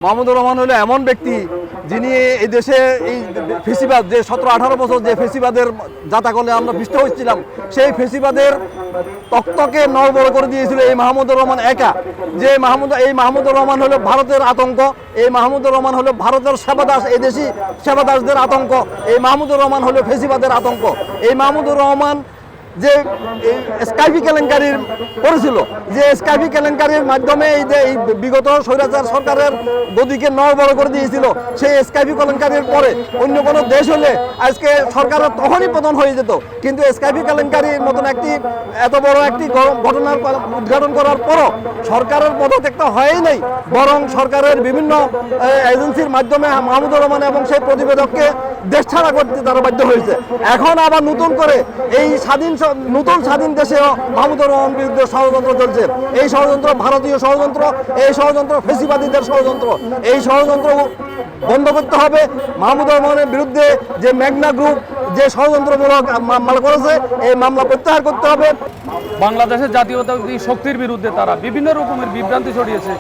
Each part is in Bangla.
মাহমুদুর রহমান হলো এমন ব্যক্তি যিনি এই দেশে এই ফেসিবাদ যে 17-18 বছর যে ফেসিবাদের জাতাকলে আমরা পিষ্ট হয়েছিলাম সেই ফেসিবাদের তক্তকে নড়বড় করে দিয়েছিল এই মাহমুদুর রহমান একা। যে মাহমুদুর রহমান হলো ভারতের আতঙ্ক, এই মাহমুদুর রহমান হলো ভারতের সেবাদাস, এই দেশি সেবাদাসদের আতঙ্ক, এই মাহমুদুর রহমান হলো ফেসিবাদের আতঙ্ক। এই মাহমুদুর রহমান যে স্কাইপি কেলেঙ্কারির করেছিল, যে স্কাইপি কেলেঙ্কারির মাধ্যমে এই যে এই বিগত স্বৈরাচার সরকারের গদিকে নড়বড় করে দিয়েছিল, সেই স্কাইপি কেলেঙ্কারির পরে অন্য কোনো দেশ হলে আজকে সরকারের তখনই পতন হয়ে যেত। কিন্তু স্কাইপি কেলেঙ্কারির মতন এত বড় একটি ঘটনার উদ্ঘাটন করার পরও সরকারের পদত্যাগ হয়ই নাই, বরং সরকারের বিভিন্ন এজেন্সির মাধ্যমে মাহমুদুর রহমান এবং সেই প্রতিবেদককে দেশ ছাড়া করতে তারা বাধ্য হয়েছে। এখন আবার নতুন করে এই নতুন স্বাধীন দেশেও মাহমুদুর রহমান বিরুদ্ধে ষড়যন্ত্র চলছে। এই ষড়যন্ত্র ভারতীয় ষড়যন্ত্র, এই ষড়যন্ত্র ফেসিবাদীদের ষড়যন্ত্র। এই ষড়যন্ত্র বন্ধ করতে হবে। মাহমুদুর রহমানের বিরুদ্ধে যে মেঘনা গ্রুপ যে ষড়যন্ত্রমূলক মামলা করেছে, এই মামলা প্রত্যাহার করতে হবে। বাংলাদেশের জাতীয়তাবাদী শক্তির বিরুদ্ধে তারা বিভিন্ন রকমের বিভ্রান্তি ছড়িয়েছে।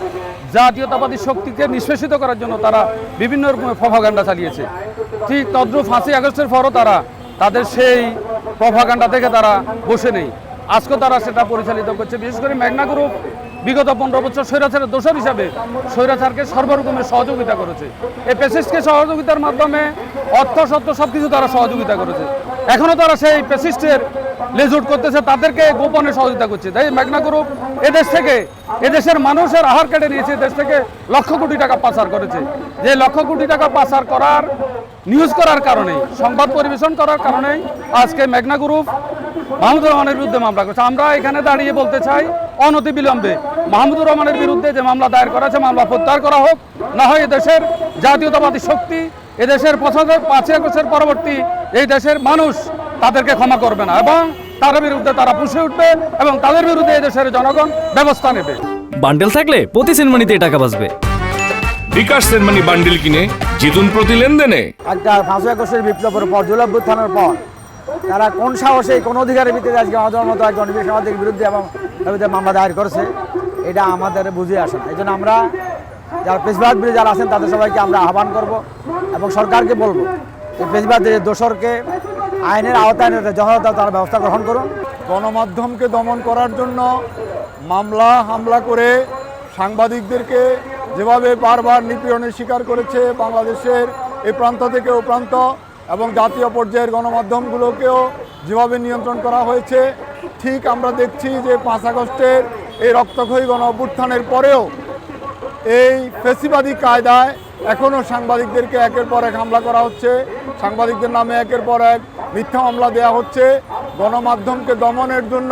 জাতীয়তাবাদী শক্তিকে নিষ্পেষিত করার জন্য তারা বিভিন্ন রকমের প্রপাগান্ডা চালিয়েছে। ঠিক তদ্রুপ 5ই আগস্টের পরও তারা তাদের সেই প্রপাগান্ডা থেকে তারা বসে নেই। আজকে তারা সেটা পরিচালিত করছে। বিশেষ করে মেঘনা গ্রুপ বিগত 15 বছর স্বৈরাচারের দোষর হিসাবে স্বৈরাচারকে সর্বরকমের সহযোগিতা করেছে। এই পেসিস্টকে সহযোগিতার মাধ্যমে অর্থ সত্য সব কিছু তারা সহযোগিতা করেছে। এখনও তারা সেই পেসিস্টের লেজুট করতেছে, তাদেরকে গোপনে সহযোগিতা করছে। তাই মেঘনা গ্রুপ এদেশ থেকে এদেশের মানুষের আহার কেটে নিয়েছে, দেশ থেকে লক্ষ কোটি টাকা পাচার করেছে। যে লক্ষ কোটি টাকা পাচার করার নিউজ করার কারণে, সংবাদ পরিবেশন করার কারণে আজকে মেঘনা গ্রুপ মাহমুদুর রহমানের বিরুদ্ধে মামলা করছে। আমরা এখানে দাঁড়িয়ে বলতে চাই, অনতিবিলম্বে মাহমুদুর রহমানের বিরুদ্ধে যে মামলা দায়ের করা আছে মামলা প্রত্যাহার করা হোক, না হয় এদেশের জাতীয়তাবাদী শক্তি, এদেশের 5ই আগস্টের পরবর্তী এই দেশের মানুষ তাদেরকে ক্ষমা করবে না এবং তার বিরুদ্ধে তারা পুষে উঠবে এবং তাদের বিরুদ্ধে এই দেশের জনগণ ব্যবস্থা নেবে। বান্ডেল থাকলে প্রতি সেনমানিতে টাকা বাঁচবে। বিকাশ সেনমানি বান্ডেল কিনে জিতুন প্রতি লেনদেনে। একটা 5ই আগস্টের বিপ্লবের পর, জুলাই অভ্যুত্থানের পর তারা কোন সাহসে কোন অধিকারের ভিত্তিতে আজকে আমাদের মতো একজন নিবেশনবাদীর বিরুদ্ধে এবং মামলা দায়ের করেছে, এটা আমাদের বুঝে আসে না। এই জন্য আমরা যারা ফেসিবাদ বিরোধী যারা আছেন তাদের সবাইকে আমরা আহ্বান করব এবং সরকারকে বলবো যে ফেসিবাদের দোষরকে আইনের আওতায় যথাযথ তারা ব্যবস্থা গ্রহণ করুন। গণমাধ্যমকে দমন করার জন্য হামলা করে সাংবাদিকদেরকে যেভাবে বারবার নিপীড়নের শিকার করেছে বাংলাদেশের এই প্রান্ত থেকে ও প্রান্ত, এবং জাতীয় পর্যায়ের গণমাধ্যমগুলোকেও যেভাবে নিয়ন্ত্রণ করা হয়েছে, ঠিক আমরা দেখছি যে 5 আগস্টের এই রক্তক্ষয়ী গণ অভ্যুত্থানের পরেও এই ফেসিবাদী কায়দায় এখনও সাংবাদিকদেরকে একের পর এক হামলা করা হচ্ছে। সাংবাদিকদের নামে একের পর এক মিথ্যা মামলা দেওয়া হচ্ছে। গণমাধ্যমকে দমনের জন্য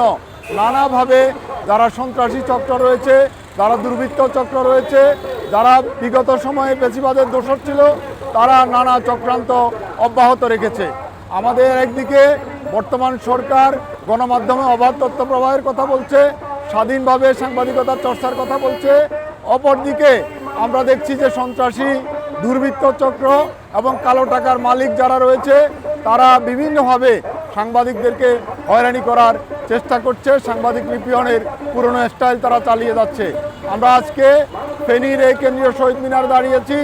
নানাভাবে যারা সন্ত্রাসী চক্র রয়েছে, যারা দুর্বৃত্ত চক্র রয়েছে, যারা বিগত সময়ে ফেসিবাদের দোষর ছিল, তারা নানা চক্রান্ত অব্যাহত রেখেছে। আমাদের একদিকে বর্তমান সরকার গণমাধ্যমে অবাধ তথ্য প্রবাহের কথা বলছে, স্বাধীনভাবে সাংবাদিকতার চর্চার কথা বলছে, অপরদিকে আমরা দেখছি যে সন্ত্রাসী দুর্বৃত্ত চক্র এবং কালো টাকার মালিক যারা রয়েছে তারা বিভিন্নভাবে সাংবাদিকদেরকে হয়রানি করার চেষ্টা করছে। সাংবাদিক নিপীড়নের পুরনো স্টাইল তারা চালিয়ে যাচ্ছে। আমরা আজকে ফেনীর এই কেন্দ্রীয় শহীদ মিনার দাঁড়িয়েছি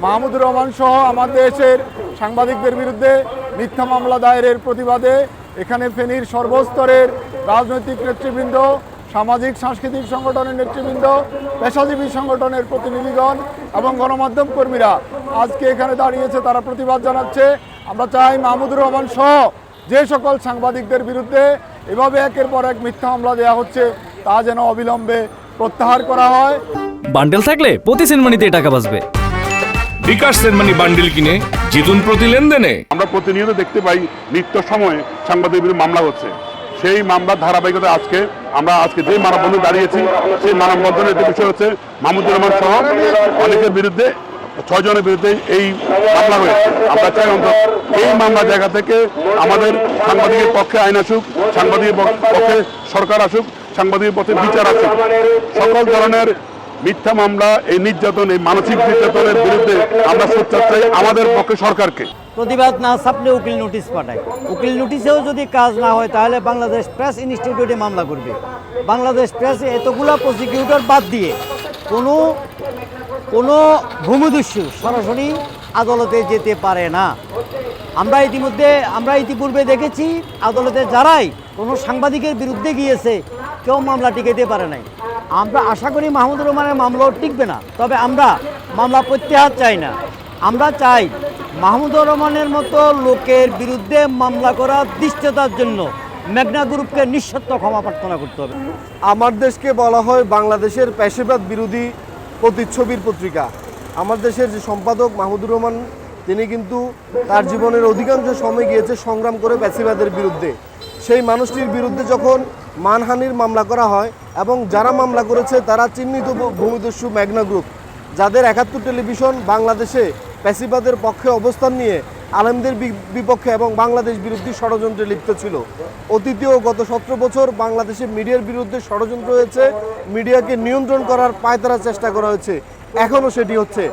মাহমুদুর রহমান সহ আমাদের দেশের সাংবাদিকদের বিরুদ্ধে মিথ্যা মামলা দায়েরের প্রতিবাদে। এখানে ফেনীর সর্বস্তরের রাজনৈতিক নেতৃবৃন্দ, সামাজিক সাংস্কৃতিক সংগঠনের নেতৃবৃন্দ, পেশাজীবী সংগঠনের প্রতিনিধিগণ এবং গণমাধ্যম কর্মীরা আজকে এখানে দাঁড়িয়েছে, তারা প্রতিবাদ জানাচ্ছে। আমরা চাই মাহমুদুর রহমান সহ যে সকল সাংবাদিকদের বিরুদ্ধে এভাবে একের পর এক মিথ্যা মামলা দেওয়া হচ্ছে তা যেন অবিলম্বে প্রত্যাহার করা হয়। বান্ডেল থাকলে প্রতি সেনমানিতে টাকা বাঁচবে। বিকাশ সেনমানি বান্ডেল কিনে জিতুন প্রতি লেনদেনে। আমরা প্রতিনিয়ত দেখতে পাই নিত্য সময়ে সাংবাদিক বিরুদ্ধে মামলা হচ্ছে। সেই মামলার ধারাবাহিকতা আমরা আজকে যে মানববন্ধন দাঁড়িয়েছি, সেই মানববন্ধনের বিষয় হচ্ছে মাহমুদুর রহমান সহ অনেকের বিরুদ্ধে 6 জনের বিরুদ্ধে এই মামলা হয়েছে। আমরা চাই অন্তত এই মামলা জায়গা থেকে আমাদের সাংবাদিকের পক্ষে আইন আসুক, সাংবাদিকের পক্ষে সরকার আসুক, সাংবাদিকের পক্ষে বিচার আসুক। সকল ধরনের মিথ্যা মামলা, এই নির্যাতন, এই মানসিক নির্যাতনের বিরুদ্ধে আমরা সোচ্চার চাই আমাদের পক্ষে সরকারকে। প্রতিবাদ না ছাপলে উকিল নোটিশ পাঠায়, উকিল নোটিশেও যদি কাজ না হয় তাহলে বাংলাদেশ প্রেস ইনস্টিটিউটে মামলা করবে। বাংলাদেশ প্রেস এতগুলা প্রসিকিউটর বাদ দিয়ে কোনো কোনো ভূমিদস্যু সরাসরি আদালতে যেতে পারে না। আমরা ইতিপূর্বে দেখেছি আদালতে যারাই কোনো সাংবাদিকের বিরুদ্ধে গিয়েছে কেউ মামলা টিকাতে পারে নাই। আমরা আশা করি মাহমুদুর রহমানের মামলাও টিকবে না, তবে আমরা মামলা প্রত্যাহার চাই না। আমরা চাই মাহমুদুর রহমানের মতো লোকের বিরুদ্ধে মামলা করা দৃষ্টতার জন্য মেঘনা গ্রুপকে নিঃশর্ত ক্ষমা প্রার্থনা করতে হবে। আমার দেশকে বলা হয় বাংলাদেশের পেশাবাদ বিরোধী প্রতিচ্ছবির পত্রিকা। আমার দেশের যে সম্পাদক মাহমুদুর রহমান, তিনি কিন্তু তার জীবনের অধিকাংশ সময় গিয়েছে সংগ্রাম করে পেশাবাদের বিরুদ্ধে। সেই মানুষটির বিরুদ্ধে যখন মানহানির মামলা করা হয় এবং যারা মামলা করেছে তারা চিহ্নিত ভূমিদস্যু মেঘনা গ্রুপ, যাদের ৭১ টেলিভিশন বাংলাদেশে পেশাবাদের পক্ষে অবস্থান নিয়ে আলেমদের বিপক্ষে এবং বাংলাদেশ বিরোধী ষড়যন্ত্রে লিপ্ত ছিল। অতীতেও গত ১৭ বছর বাংলাদেশে মিডিয়ার বিরুদ্ধে ষড়যন্ত্র হয়েছে, মিডিয়াকে নিয়ন্ত্রণ করার পায়তারা চেষ্টা করা হয়েছে, এখনও সেটি হচ্ছে।